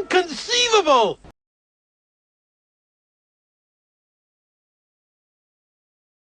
Inconceivable!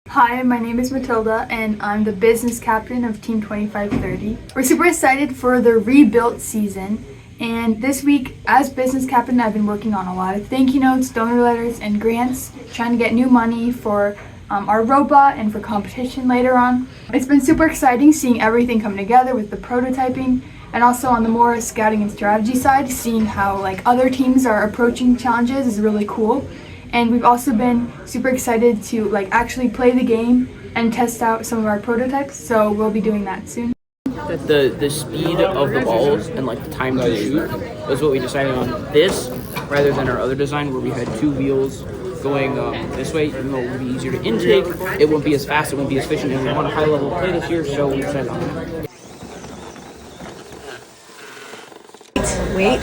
Hi, my name is Matilda and I'm the business captain of Team 2530. We're super excited for the rebuilt season, and this week as business captain I've been working on a lot of thank you notes, donor letters, and grants, trying to get new money for our robot and for competition later on. It's been super exciting seeing everything come together with the prototyping, and also on the more scouting and strategy side, seeing how other teams are approaching challenges is really cool. And we've also been super excited to actually play the game and test out some of our prototypes, so we'll be doing that soon. The speed of the balls and the time to shoot was what we decided on this, rather than our other design where we had two wheels going this way. Even though it would be easier to intake, it won't be as fast, it won't be as efficient, and we want a high level play this year, so we decided on that.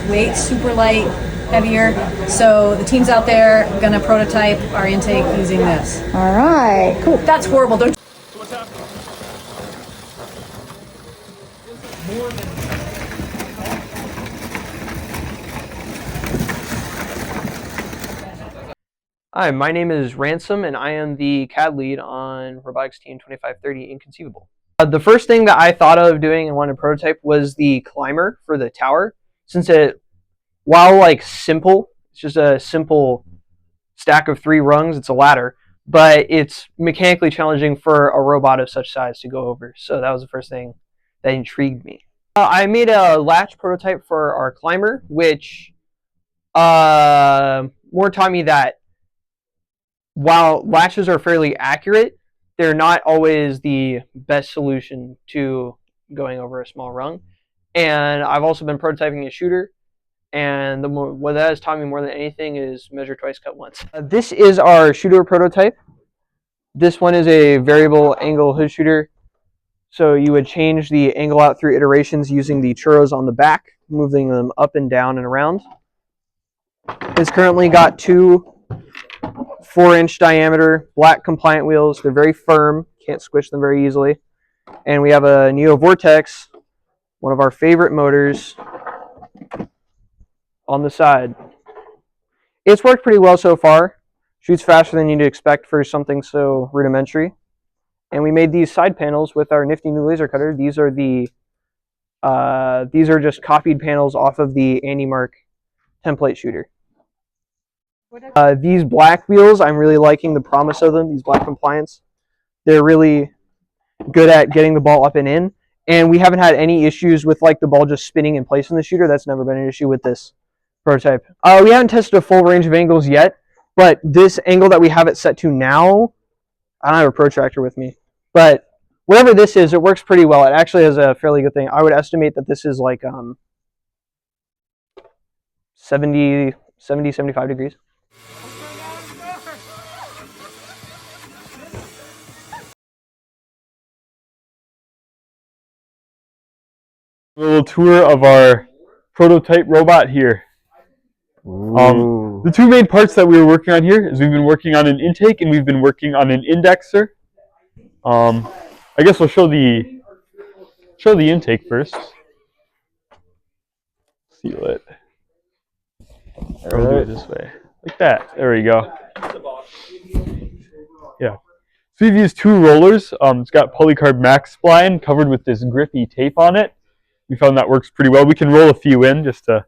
Weight, super light, heavier. So the teams out there are gonna prototype our intake using this. All right, cool. That's horrible. Don't. Hi, my name is Ransom, and I am the CAD lead on Robotics Team 2530 Inconceivable. The first thing that I thought of doing and wanted to prototype was the climber for the tower, since it, while simple, it's just a simple stack of 3 rungs, it's a ladder, but it's mechanically challenging for a robot of such size to go over. So that was the first thing that intrigued me. I made a latch prototype for our climber, which more taught me that while latches are fairly accurate, they're not always the best solution to going over a small rung. And I've also been prototyping a shooter, and what that has taught me more than anything is measure twice, cut once. This is our shooter prototype. This one is a variable angle hood shooter. So you would change the angle out through iterations using the churros on the back, moving them up and down and around. It's currently got 2 4-inch diameter black compliant wheels. They're very firm, can't squish them very easily. And we have a Neo Vortex, one of our favorite motors, on the side. It's worked pretty well so far. Shoots faster than you'd expect for something so rudimentary. And we made these side panels with our nifty new laser cutter. These are just copied panels off of the Andy Mark template shooter. These black wheels, I'm really liking the promise of them, these black compliants. They're really good at getting the ball up and in, and we haven't had any issues with the ball just spinning in place in the shooter. That's never been an issue with this prototype. We haven't tested a full range of angles yet, but this angle that we have it set to now, I don't have a protractor with me, but whatever this is, it works pretty well. It actually has a fairly good thing. I would estimate that this is 75 degrees. A little tour of our prototype robot here. The 2 main parts that we were working on here is we've been working on an intake and we've been working on an indexer. I guess we'll show the intake first. Seal it. We'll do it this way, like that. There we go. Yeah. So we've used 2 rollers. It's got polycarb max spline covered with this grippy tape on it. We found that works pretty well. We can roll a few in just to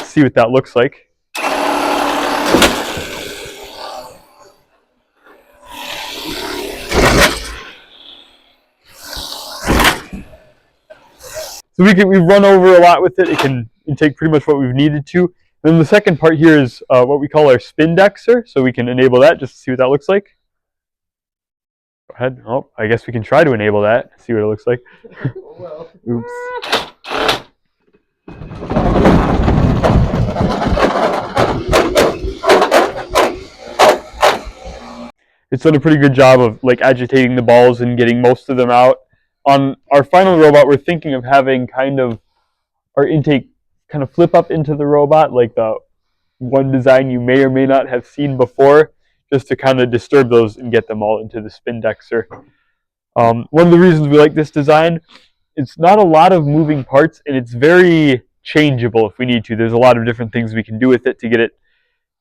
see what that looks like. So we've run over a lot with it. It can intake pretty much what we've needed to. And then the second part here is what we call our spin dexer. So we can enable that just to see what that looks like. Go ahead. Oh, I guess we can try to enable that. See what it looks like. Oops. It's done a pretty good job of agitating the balls and getting most of them out. On our final robot, we're thinking of having our intake kind of flip up into the robot, like the one design you may or may not have seen before, just to kind of disturb those and get them all into the spin dexer. One of the reasons we like this design, it's not a lot of moving parts and it's very changeable if we need to. There's a lot of different things we can do with it to get it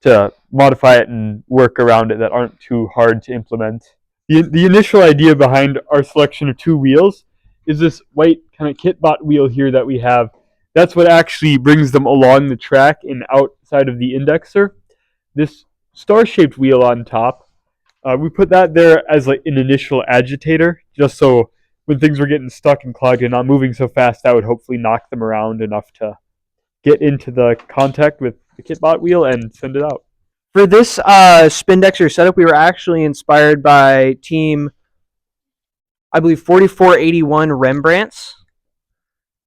to modify it and work around it that aren't too hard to implement. The initial idea behind our selection of 2 wheels is this white kind of kitbot wheel here that we have. That's what actually brings them along the track and outside of the indexer. This star-shaped wheel on top, we put that there as like an initial agitator, just so when things were getting stuck and clogged and not moving so fast, that would hopefully knock them around enough to get into the contact with the kitbot wheel and send it out. For this Spindexer setup, we were actually inspired by Team, I believe, 4481 Rembrandts.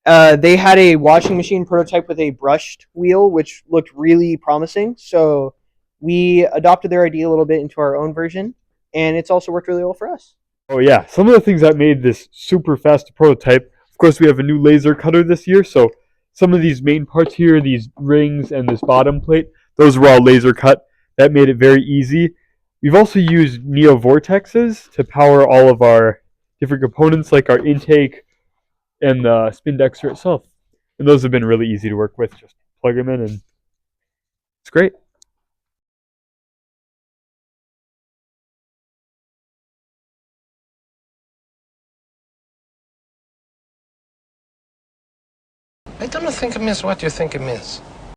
They had a washing machine prototype with a brushed wheel, which looked really promising. So we adopted their idea a little bit into our own version, and it's also worked really well for us. Oh yeah, some of the things that made this super fast prototype, of course we have a new laser cutter this year, so some of these main parts here, these rings and this bottom plate, those were all laser cut. That made it very easy. We've also used Neo Vortexes to power all of our different components like our intake and the Spindexer itself. And those have been really easy to work with. Just plug them in and it's great. I don't think it means what you think it means.